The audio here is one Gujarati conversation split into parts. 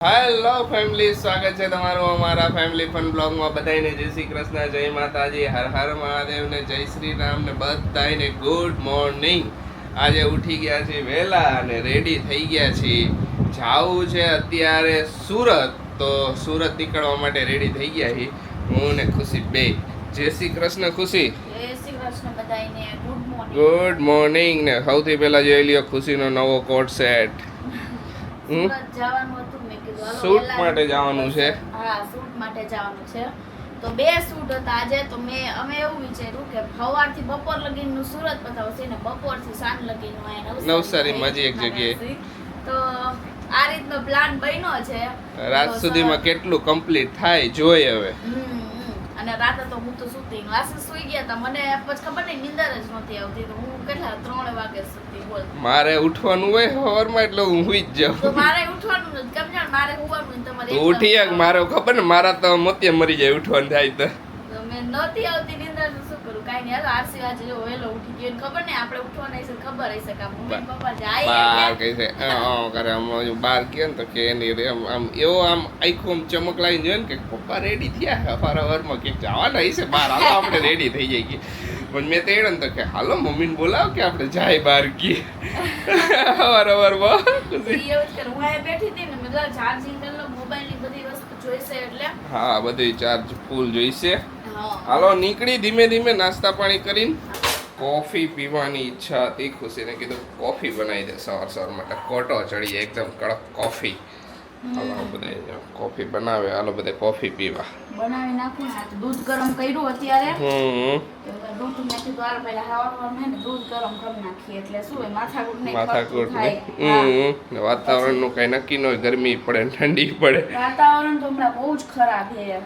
હેલો ફેમિલી, સ્વાગત છે તમારું અમારા ફેમિલી ફન બ્લોગમાં. બધાને જય શ્રી કૃષ્ણ, જય માતાજી, હર હર મહાદેવ ને જય શ્રી રામ ને બધાને ગુડ મોર્નિંગ. આજે ઉઠી ગયા છીએ વહેલા અને રેડી થઈ ગયા છીએ. જાવું છે અત્યારે સુરત, તો સુરત નીકળવા માટે રેડી થઈ ગયા છીએ હું ને ખુશી બે. જય શ્રી કૃષ્ણ ખુશી. જય શ્રી કૃષ્ણ બધાને. ગુડ મોર્નિંગ ને સૌથી પહેલા જોઈ લ્યો ખુશીનો નવો કોટ સેટ. સુરત જવાનું હતું, મેં કીધું હાલો શૂટ વહેલા માટે જવાનું છે. હા, શૂટ માટે જવાનું છે. તો બે શૂટ હતા આજે. તો અમે એવું વિચાર્યું કે સવારથી બપોર લગીનું સુરત પતાવશે ને બપોરથી સાંજ લગીનું અહીંયા નવસારીમાં જ એક જગ્યાએ. તો આ રીતનો પ્લાન બન્યો છે. રાત સુધીમાં કેટલું કમ્પ્લીટ થાય જોઈએ હવે. અને રાતે તો હું તો સુતી વાસી સુઈ ગયા હતા. મને પછી ખબર નહીં, નીંદર જ નહોતી આવતી. તો હું કેટલા 3 વાગે સુતી બોલ. મારે ઉઠવાનું હોય સવારમાં એટલે હું સુઈ જ જાઉં. તો મારે ઉઠવાનું નથી, સમજણ? મારે સુવાનું તમારે તો ઉઠી એક મારે ખબર ને, મારા તો મોતિયા મરી જાય ઉઠવાનું થાય તો. મેં નહોતી આવતી નીંદર, તો શું કરું? કાંઈ નહીં, હાલો આરસી આજે જો વહેલો ઉઠી ગયો. ખબર નહીં આપણે ઉઠવાના હશે, ખબર હશે કે મમ્મી પપ્પા જાય બાર કઈ છે કરે આમ બહાર કે ને તો કે એની રે આમ એવો આમ આખું આમ ચમક લાવીને જોઈએ ને કે પપ્પા રેડી થયા સવારમાં ક્યાંક જવાના હશે બહાર, હાલો આપણે રેડી થઈ જાય. પણ મેં તેડે ને તો કે હાલો મમ્મીને બોલાવો કે આપણે જાય બહાર કી સવારમાં. એવું જ કરું. હું અહીંયા બેઠી હતી ને, મેં કીધું ચાર્જિંગ કરી લો, મોબાઈલની બધી વસ્તુ જોઈશે એટલે. હા, બધું ચાર્જ ફૂલ જોઈશે. હા, હાલો નીકળી ધીમે ધીમે. નાસ્તા પાણી કરીને કોફી પીવાની ઈચ્છા હતી. ખુશીને કીધું કોફી બનાવી દે સવાર માટે. કોટો ચડી એકદમ કડક કોફી. હાલો બધા કોફી બનાવે, હાલો બધા કોફી પીવા. બનાવી નાખું ને. દૂધ ગરમ કર્યું અત્યારે. દૂધ મેં કીધું હાલ પહેલા હવામાં ને દૂધ ગરમ કરી નાખીએ એટલે શું હોય માથાકૂટ ને વાતાવરણનું કઈ નક્કી ન હોય, ગરમી પડે ને ઠંડી પડે. વાતાવરણ તો હમણાં બહુ જ ખરાબ છે.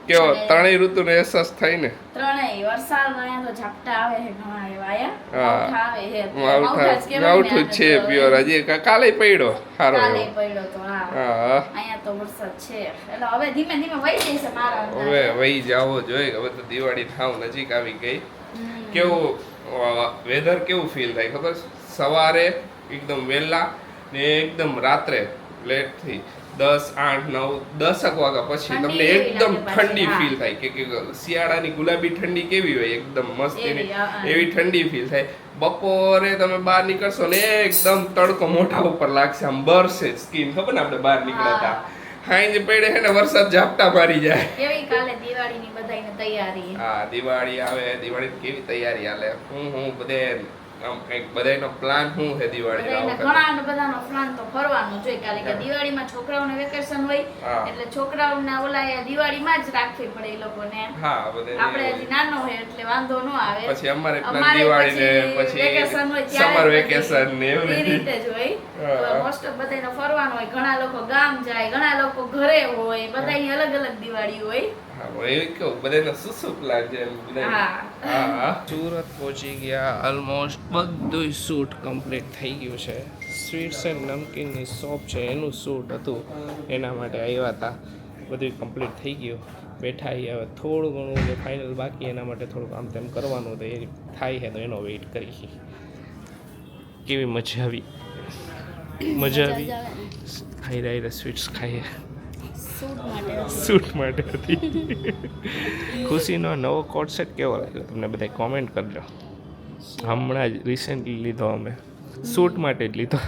કેવો ત્રણેય ઋતુનો અહેસાસ થાય ને. ત્રણેય વરસાદ અહીંયા તો ઝાપટા આવે છે ઘણા એવા. માવઠું છે પ્યોર. હજી કાલે પડ્યો સારો કાલે પડ્યો તો. હા, અહીંયા તો વરસાદ છે એટલે હવે ધીમે ધીમે વહી જશે મારા. હવે વહી જાવો જોઈએ. હવે તો દિવાળી થાવ નજીક આવી ગઈ. કેવું વેધર કેવું ફીલ થાય ખબર? સવારે એકદમ વહેલા ને એકદમ રાત્રે લેટ થી 10, 8, 9, 10 વાગ્યા પછી તમને એકદમ ઠંડી ફીલ થાય કે શિયાળાની ગુલાબી ઠંડી કેવી હોય, એકદમ મસ્ત એવી ઠંડી ફીલ થાય. બપોરે તમે બહાર નીકળશો ને એકદમ તડકો મોઢા ઉપર લાગશે, આમ બરશે સ્કીન. ખબર ને આપણે બહાર નીકળ્યા હાઈ પડે છે ને વરસાદ ઝાપટા મારી જાય. કેવી કાલે દિવાળીની બધાયને તૈયારી. હા, દિવાળી આવે. દિવાળી કેવી તૈયારી હાલે? હું બધે આમ કંઈક બધાયનો પ્લાન શું છે દિવાળીનો? ઘણા બધાનો પ્લાન તો કરવાનો જોઈએ, કારણ કે દિવાળીમાં છોકરાઓને વેકેશન હોય એટલે છોકરાઓને ઓલા દિવાળીમાં જ રાખવી પડે એ લોકોને. હા, બધે આપણે હજી નાનો હોય એટલે વાંધો ન આવે. પછી અમારે પ્લાન દિવાળી ને પછી વેકેશન હોય સમર વેકેશન ને એ રીતે જ હોય. તો મોસ્ટ ઓફ બધાને ફરવાનું હોય. ઘણા લોકો ગામ જાય, ઘણા લોકો ઘરે હોય, બધાની અલગ અલગ દિવાળી હોય. સુરત પહોંચી ગયા. ઓલમોસ્ટ બધું શૂટ કમ્પ્લીટ થઈ ગયું છે. સ્વીટ્સ એન્ડ નમકીનની શોપ છે એનું શૂટ હતું, એના માટે આવ્યા હતા. બધું કમ્પ્લીટ થઈ ગયું. બેઠા હવે થોડું ઘણું જે ફાઇનલ બાકી એના માટે થોડુંક આમ તેમ કરવાનું તો એ થાય છે, તો એનો વેઇટ કરી. કેવી મજા આવી? મજા આવી. હાઈ સ્વીટ્સ ખાઈએ. શૂટ માટે હતી. ખુશીનો નવો કોટ સેટ કેવો લાગ્યો તમને? બધા કોમેન્ટ કરજો. હમણાં જ રિસેન્ટલી લીધો અમે, શૂટ માટે જ લીધો.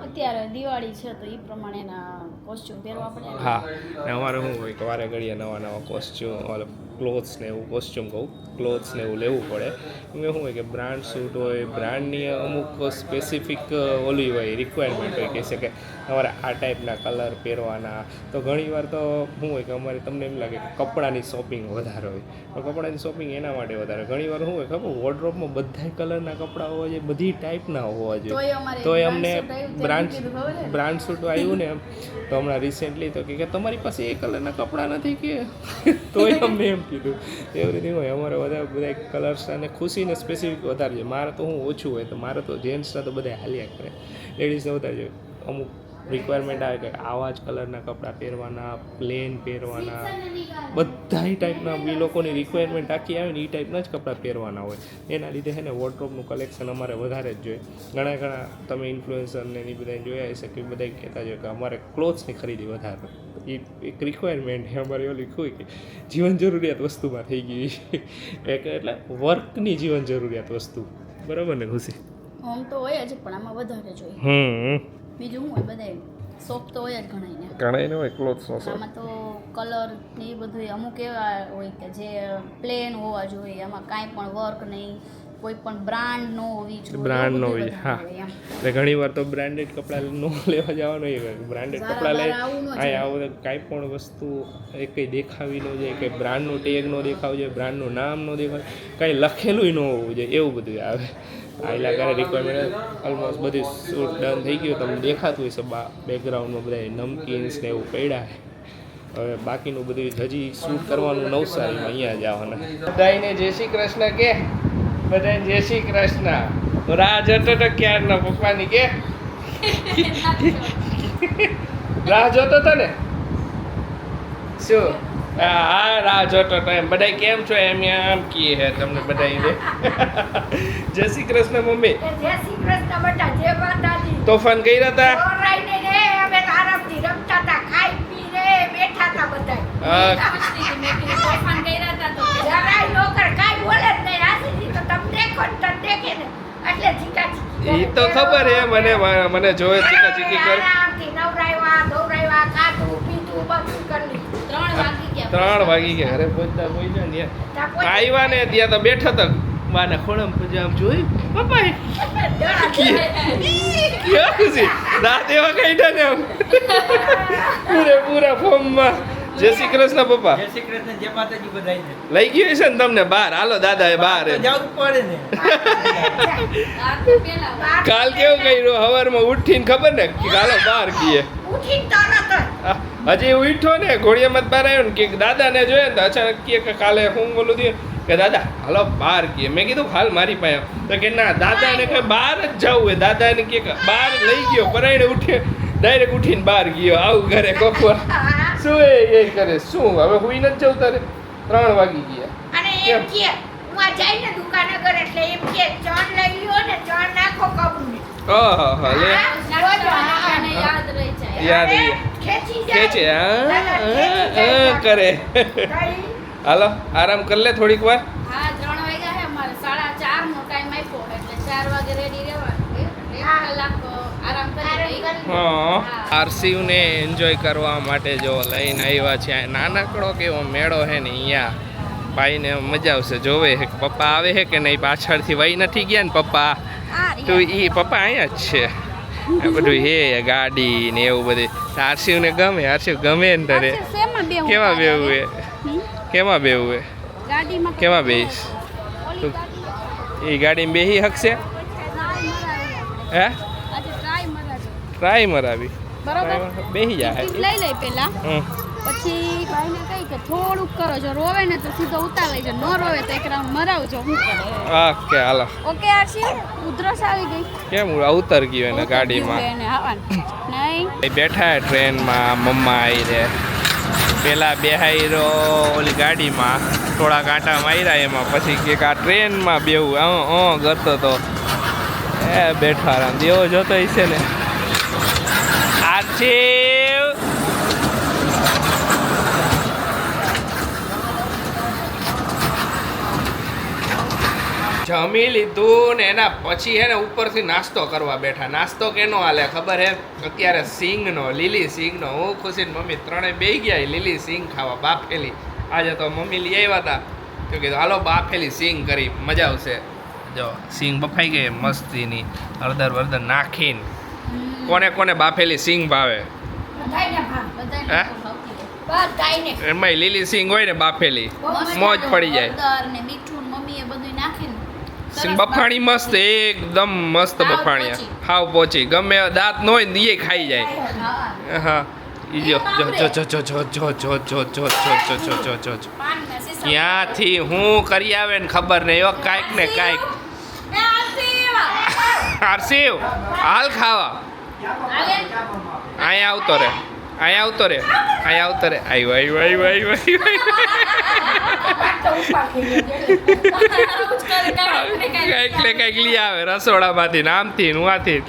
અત્યારે દિવાળી છે તો એ પ્રમાણેના કોસ્ચ્યુમ પહેરવા પડે. હા, ને અમારે શું હોય કે વારે ઘડીએ નવા કોસ્ચ્યુમ, ક્લોથ્સ ને એવું કોસ્ચ્યુમ કહું, ક્લોથ્સ ને એવું લેવું પડે. એમાં શું હોય કે બ્રાન્ડ શૂટ હોય, બ્રાન્ડની અમુક સ્પેસિફિક ઓલી હોય, રિક્વાયરમેન્ટ હોય કે છે કે તમારે આ ટાઈપના કલર પહેરવાના. તો ઘણીવાર તો શું હોય કે અમારે તમને એમ લાગે કે કપડાની શોપિંગ વધારે હોય, પણ કપડાની શોપિંગ એના માટે વધારે. ઘણીવાર શું હોય ખબર, વોર્ડરોબમાં બધા કલરના કપડાં હોવા જોઈએ, બધી ટાઈપના હોવા જોઈએ. તો અમને બ્રાન્ડ શૂટ આવ્યું ને તો હમણાં રિસેન્ટલી તો કે તમારી પાસે એ કલરના કપડાં નથી કે તોય અમને એમ કીધું. એવી રીતે હોય અમારે બધા કલર્સ અને ખુશીને સ્પેસિફિક વધારે છે. મારે તો હું ઓછું હોય, તો મારે તો જેન્ટ્સના તો બધા હાલ્યા કરે, લેડીઝને વધારે જોઈએ. અમુક રિક્વાયરમેન્ટ આવે કે આવા જ કલરના કપડાં પહેરવાના, પ્લેન પહેરવાના, બધા ટાઈપના એ લોકોની રિક્વાયરમેન્ટ આખી આવે ને એ ટાઈપના જ કપડાં પહેરવાના હોય. એના લીધે છે ને વોર્ડરોબનું કલેક્શન અમારે વધારે જ જોઈએ. ઘણા તમે ઇન્ફ્લુએન્સરને એ બધા જોયા હશે કે બધા કહેતા હોય કે અમારે ક્લોથ્સની ખરીદી વધારે. એ એક રિક્વાયરમેન્ટ છે અમારે એવું લખ્યું હોય કે જીવન જરૂરિયાત વસ્તુમાં થઈ ગઈ એક એટલે વર્કની જીવન જરૂરિયાત વસ્તુ. બરાબર ને ખુશી? હોમ તો હોય જ પણ આમાં વધારે જોઈએ. બીજું શું હોય બધાય શોખ તો હોય જ ઘણાઈને હોય ક્લોથ્સનો શોખ. આમાં તો કલર ને એ બધું અમુક એવા હોય કે જે પ્લેન હોવા જોઈએ, આમાં કાંઈ પણ વર્ક નહીં, કોઈ પણ બ્રાન્ડ ન હોવી જોઈએ. બ્રાન્ડ ન હોય, હા. એટલે ઘણી વાર તો બ્રાન્ડેડ કપડાં ન લેવા જવાનું હોય, બ્રાન્ડેડ કપડાં લઈ અહીં આવો કાંઈ પણ વસ્તુ એ કંઈ દેખાવી ન જાય, કંઈ બ્રાન્ડનું ટેગ ન દેખાવું જોઈએ, બ્રાન્ડનું નામ ન દેખાવું, કાંઈ લખેલું ન હોવું જોઈએ, એવું બધું આવે. આ ઇલાકાની રિક્વાયરમેન્ટ ઓલમોસ્ટ બધી શૂટ ડન થઈ ગયું. તમને દેખાતું હોય છે બેકગ્રાઉન્ડમાં બધા નમકીન્સ ને એવું પડ્યા છે. હવે બાકીનું બધું હજી શૂટ કરવાનું નવસારીમાં અહીંયા જ આવવાના. બધાને જય શ્રી કૃષ્ણ કે બધાને જય શ્રી કૃષ્ણ. રાહ જોતો તો ક્યારના પપ્પાની કે રાહ જોતો તો ને શું? હા રાહ જોતો તો એમ બધા કેમ છો એમ આમ કીએ હે તમને બધા. જય શ્રી કૃષ્ણ મમ્મી. જય શ્રી કૃષ્ણ બેટા, જય માતાજી. તોફાન કર્યા હતા? ઓરાઈને રે અમે તો આરામથી રમતા હતા, ખાઈ પી રે બેઠા હતા બધાય. તોફાન કર્યા હતા તો જરાય નોકર કાઈ બોલે જ નહીં. આસીજી તો તમે દેખો ને તમે દેખે ને એટલે ચીકા ચીકી ઈ તો ખબર હે મને જોયે ચીકા ચીકી કરે. આરામથી નવરાવ્યા ધોવરાવ્યા, ખાધું પીધું બધું કરી લીધું. 3 વાગી ગયા ઘરે પહોંચતા ને આવ્યા ને ત્યાં તો બેઠા હતા બાના ખોળામાં પૂજા આમ જોઈ પપ્પા ક્યાં ખુશી દાંત એવા કાઢ્યા ને આમ પૂરા ફોર્મમાં. જય શ્રી કૃષ્ણ પપ્પા. જય શ્રી કૃષ્ણ, જય માતાજી બધાયને. લઈ ગયું છે ને તમને બહાર? હાલો દાદા એ બહાર તો જવું પડે ને. કાલ કેવું કર્યું સવારમાં ઉઠીને ખબર ને કે હાલો બહાર કીએ. ઉઠીને તરત જ હજી ઉઠો ને ઘોડિયામાં બહાર આવ્યો ને કે દાદાને જોયે ને તો અચાનક કે કાલે હું બોલું થયું કે દાદા હાલો બહાર કીએ. મેં કીધું હાલ મારી પાસે તો કે ના દાદાને કે બહાર જ જવું હોય. દાદાને કે બહાર લઈ ગયો પરાઈને ઉઠે ડાયરેક્ટ ઉઠીને બહાર ગયો આવું ઘરે કોકવા શું એ કરે શું હવે હુઈ નથી જવું તારે 3 વાગી ગયા. અને એમ કે હું આ જઈને દુકાને ઘર એટલે એમ કે ચણ લઈ લ્યો ને ચણ નાખો કબૂને. હા લે યાદ રહી જાય. યાદ હવે રહી ખેંચી ખેંચે જાય. કરે. કઈ હાલો આરામ કરી લે થોડીક વાર. હા 3 વાગ્યા છે અમારે 4:30 નો ટાઈમ આપ્યો એટલે 4 વાગે રેડી રહેવાનું. 1 કલાક આરામ કરી. હા આરસીયુને એન્જોય કરવા માટે જો લઈને આવ્યા છે. નાનકડો કેવો મેળો છે ને અહીંયા ભાઈને મજા આવશે. જોવે છે પપ્પા આવે છે કે નહીં, પાછળથી વહી નથી ગયા ને પપ્પા તો એ પપ્પા અહીંયા જ છે. આ બધું હે ગાડી ને એવું બધું આરસીયુને ગમે. આરસીયુ ગમે ને તારે કેવા બેવું હે કેમાં બેવું હે ગાડીમાં કેમાં બેહીશ તું? એ ગાડીમાં બેહી શકશે હે? ટ્રાય મરાવી બરોબર બેહી જાય. લઈ લઈ પેલા પછી ભાઈને કહી કે થોડુંક કરો, જો રોવે ને તો સીધો ઉતાર લેજો, ન રોવે તો એક રાઉન્ડ મરાવજો. શું કરે? ઓકે હાલો. ઓકે આરસી ઉધરસ આવી ગઈ કેમ ઉતર ગયો એને ગાડીમાં? નહીં બેઠા ટ્રેનમાં મમ્મા આવી રે પેલા બેહાઈ રો ઓલી ગાડીમાં થોડા કાંટા માર્યા એમાં પછી કે આ ટ્રેનમાં બેવું કરતો તો એ બેઠા રામ દેવો જોતો હશે ને. આરસીવ જમી લીધું ને એના પછી હે ને ઉપરથી નાસ્તો કરવા બેઠા. નાસ્તો કેનો હાલે ખબર હે? અત્યારે સિંગનો, લીલી સિંગનો. હું ખુશી ને મમ્મી ત્રણેય બેહી ગયા લીલી સિંગ ખાવા બાફેલી. આજે તો મમ્મી લઈ આવ્યા હતા તો કીધું હાલો બાફેલી સિંગ કરી મજા આવશે. જો સિંગ બફાઈ ગઈ મસ્તીની હળદર વળદર નાખીને. કોને કોને બાફેલી સિંગ ભાવે? બધાયને ભાવ. હે? બધાયને. એમાં લીલી સિંગ હોય ને બાફેલી મોજ પડી જાય. હળદર ને મીઠું મમ્મીએ બધું નાખીને સિંગ બફાણી મસ્ત એકદમ મસ્ત બફાણી હાવ પોચી ગમે દાંત ન હોય ને એ ખાઈ જાય. હા ઈ જો જો જો જો જો જો જો જો જો જો જો જો જો જો ક્યાંથી હું કરી આવે ને ખબર નહીં. એવો કાંઈક ને કાંઈક. આરસીવ હાલ ખાવા અહીંયા આવતો રે અહીંયા આવતો રે અહીંયા આવતો રે આવ્યો આવ્યો આવ્યો કંઈક ને કંઈક લઈ આવે રસોડામાંથી નામથી નુઆથી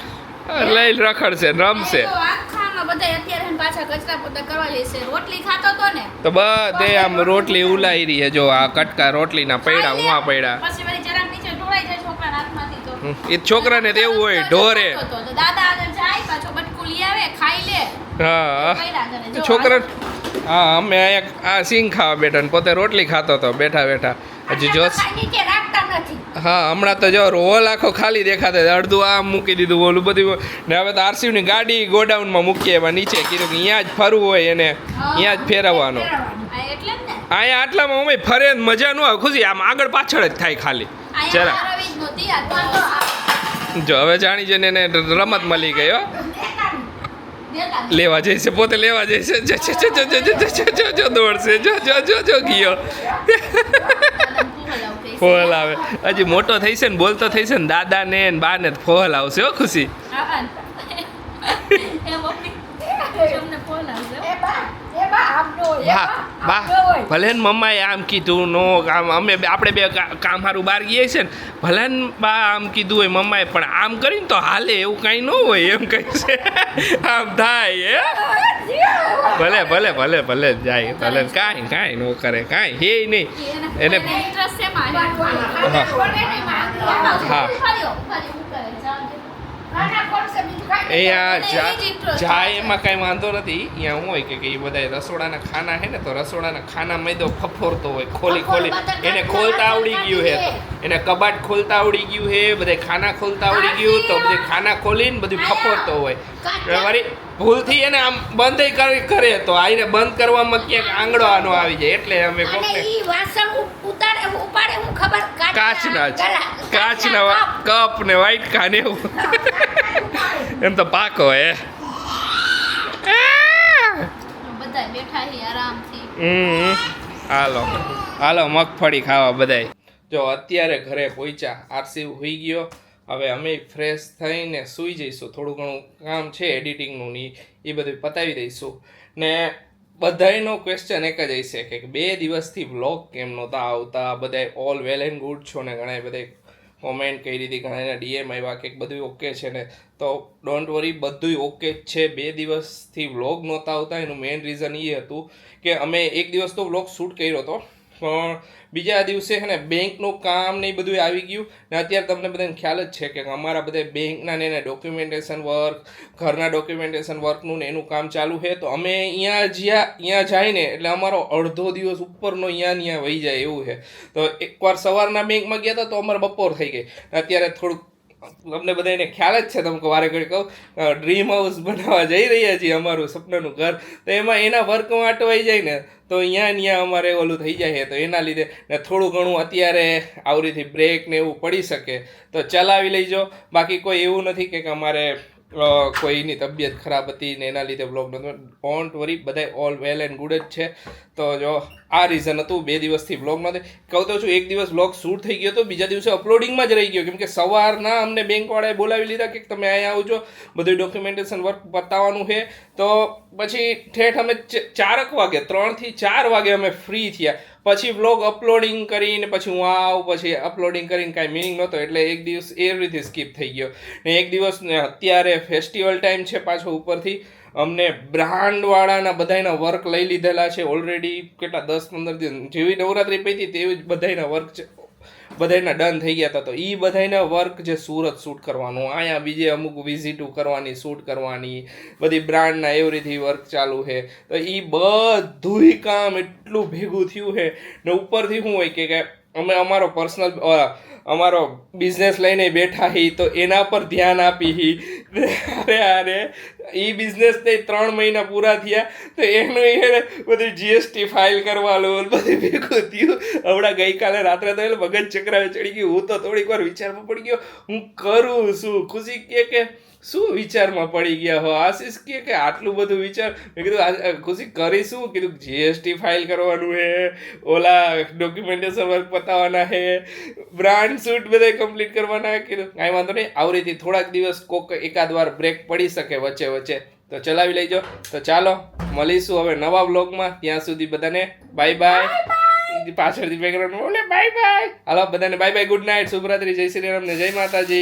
લઈ રખડશે ને રમશે આખામાં બધાય અત્યારે હે ને પાછા કચરા પોતા કરવા જઈશે રોટલી ખાતો તો ને તો બધે આમ રોટલી ઉલાઈ રહી છે જો આ કટકા રોટલીના પૈડા ઉવા પૈડા પછી વળી જરાક નીચે ઢોળાઈ જાય છોકરાના હાથમાંથી તો એ છોકરાને તો એવું હોય ઢોરે તો દાદા આગળ જાય પાછો બટકું લઈ આવે ખાઈ લે હા પૈડા કરે જો છોકરા હા અમે અહીંયા આ સિંગ ખાવા બેઠા ને પોતે રોટલી ખાતો હતો બેઠા બેઠા હજી જોશ નીચે રાખતા નથી. હા હમણાં તો જો રોલ આખો ખાલી દેખાતો અડધું આમ મૂકી દીધું ઓલું બધું ને હવે તો આરસીની ગાડી ગોડાઉનમાં મૂકીએ એમાં નીચે કીધું કે અહીંયા જ ફરવું હોય એને અહીંયા જ ફેરવવાનો આ એટલે જ ને અહીંયા આટલામાં અમે ફરે ને મજા ન આવે ખુશી આમ આગળ પાછળ જ થાય ખાલી જરા અહીંયા રવિ જ નહોતી આ તો જો હવે જાણી જઈને એને રમત મળી ગઈ હો દેતા લેવા જઈશે પોતે લેવા જઈશે જો દોડશે જો ગયો ફોલ આવે હજી મોટો થઈ છે ને બોલતો થઈ છે ને દાદા ને બા ને ફોલ આવશે હો ખુશી એ બા આપનો હોય, એ બા બા આપનો હોય. ભલે ને મમ્માએ આમ કીધું નો આમ અમે આપણે બે કામ સારું બહાર ગઈએ છે ને ભલે ને બા આમ કીધું હોય મમ્માએ પણ આમ કરીને તો હાલે એવું કાંઈ ન હોય એમ કહે છે આમ થાય ભલે ભલે ભલે ભલે જાય ભલે કાંઈ ન કરે કાંઈ હે નહીં એને ઇન્ટરેસ્ટ છે માં હા. હા. નાના કોણસે બીજું કાંઈ નહીં. અહીંયા જાય એમાં કાંઈ વાંધો નથી અહીંયા શું હોય કે એ બધા રસોડાના ખાના હે ને તો રસોડાના ખાનામાં તો ફફોરતો હોય ખોલી એને ખોલતા આવડી ગયું હે એને કબાટ ખોલતા આવડી ગયું હે બધે ખાના ખોલતા આવડી ગયું તો બધે ખાના ખોલીને બધું ફફોરતો હોય વળી ભૂલથી એને આમ બંધ કરે તો આઈને બંધ કરવામાં ક્યાંક આંગળો આનો આવી જાય એટલે અમે અને કોકને ઈ વાસણ ઉપાડે હું ખબર કાચના જ કાચના કપ ને વાઈટ કાને એવું એમ તો પાકો હે બધા બેઠા છે આરામથી હાલો હાલો મગફળી ખાવા બધાય જો અત્યારે ઘરે પહોંચ્યા આરસી હોઈ ગયો હવે અમે ફ્રેશ થઈને સૂઈ જઈશું થોડું ઘણું કામ છે એડિટિંગનું ને એ બધું પતાવી દઈશું ને બધાયનો ક્વેશ્ચન એક જ હશે કે 2 દિવસથી વ્લોગ કેમ નહોતા આવતા બધાય ઓલ વેલ એન્ડ ગુડ છો ને ઘણા બધા કોમેન્ટ કરી હતી ઘણાના ડીએમ આવ્યા કે બધું ઓકે છે ને તો ડોન્ટ વરી બધું ઓકે જ છે 2 દિવસથી વ્લોગ નહોતા આવતા એનું મેઇન રીઝન એ હતું કે અમે એક દિવસ તો વ્લોગ શૂટ કર્યો હતો પણ બીજા દિવસે છે ને બેંકનું કામ ને એ બધું આવી ગયું ને અત્યારે તમને બધાને ખ્યાલ જ છે કે અમારા બધા બેંકના ને ડોક્યુમેન્ટેશન વર્ક ઘરના ડોક્યુમેન્ટેશન વર્કનું ને એનું કામ ચાલુ છે તો અમે અહીંયા જઈને એટલે અમારો અડધો દિવસ ઉપરનો અહીંયા વહી જાય એવું છે તો એકવાર સવારના બેંકમાં ગયા હતા તો અમારે બપોર થઈ ગઈ અત્યારે થોડુંક તમને બધાને ખ્યાલ જ છે તમને વારે ઘડી કહું ડ્રીમ હાઉસ બનાવવા જઈ રહ્યા છીએ અમારું સપનાનું ઘર તો એમાં એના વર્કમાં અટવાઈ જાય ને તો અહીંયા અમારે ઓલું થઈ જાય તો એના લીધે ને થોડું ઘણું અત્યારે આવરીથી બ્રેક ને એવું પડી શકે તો ચલાવી લઈજો બાકી કોઈ એવું નથી કે અમારે કોઈની તબિયત ખરાબ હતી ને એના લીધે વ્લોગ નહોતો ડોન્ટ વરી બધા ઓલ વેલ એન્ડ ગુડ જ છે તો જો આ રીઝન હતું 2 દિવસથી વ્લોગ નહોતો કહું તો છું એક દિવસ વ્લોગ શૂટ થઈ ગયો તો બીજા દિવસે અપલોડિંગમાં જ રહી ગયો કેમ કે સવારના અમને બેંકવાળાએ બોલાવી લીધા કે તમે અહીંયા આવજો બધું ડોક્યુમેન્ટેશન વર્ક બતાવવાનું છે તો પછી ઠેઠ અમે 4 વાગે 3 થી 4 વાગે અમે ફ્રી થયા પછી વ્લોગ અપલોડિંગ કરીને પછી હું પછી અપલોડિંગ કરીને કાંઈ મિનિંગ નહોતો એટલે એક દિવસ એ રીતે સ્કીપ થઈ ગયો ને એક દિવસ ને અત્યારે ફેસ્ટિવલ ટાઈમ છે પાછો ઉપરથી અમને બ્રાન્ડવાળાના બધાયના વર્ક લઈ લીધેલા છે ઓલરેડી કેટલા 10-15 દિવસ જેવી નવરાત્રી પતી તેવી જ બધાયના વર્ક છે બધાયના ડન થઈ ગયા હતા તો એ બધાયના વર્ક જે સુરત શૂટ કરવાનું અહીંયા બીજે અમુક વિઝિટો કરવાની શૂટ કરવાની બધી બ્રાન્ડના એવી રીતે વર્ક ચાલુ છે તો એ બધુંય કામ એટલું ભેગું થયું છે ને ઉપરથી શું હોય કે અમે અમારો પર્સનલ અમારો બિઝનેસ લઈને બેઠા હી તો એના પર ધ્યાન આપી અરે એ બિઝનેસને 3 મહિના પૂરા થયા તો એનું એને બધું જીએસટી ફાઇલ કરવાનું બધું ભેગું થયું હમણાં ગઈકાલે રાત્રે તો એટલે મગજ ચક્રાવે ચડી ગયું હું તો થોડીક વાર વિચારમાં પડી ગયો હું કરું શું ખુશી કે શું વિચારમાં પડી ગયા હો આશીષ કે આટલું બધું વિચાર મેં કીધું ખુશી કરી શું કીધું જીએસટી ફાઇલ કરવાનું છે ઓલા ડોક્યુમેન્ટેશન વર્ક પતાવવાના છે બ્રાન્ડ શૂટ બધા કમ્પ્લીટ કરવાના કીધું કાંઈ વાંધો નહીં આવી રીતે થોડાક દિવસ કોક એકાદ વાર બ્રેક પડી શકે વચ્ચે તો ચલાવી લેજો. તો ચાલો મળીશું હવે નવા વ્લોગમાં. ત્યાં સુધી બધાને બાય બાય. પાછળથી બેકગ્રાઉન્ડ બોલે બાય બાય. હાલો બધાને બાય બાય, ગુડ નાઇટ, શુભરાત્રી, જય શ્રી રામ ને જય માતાજી.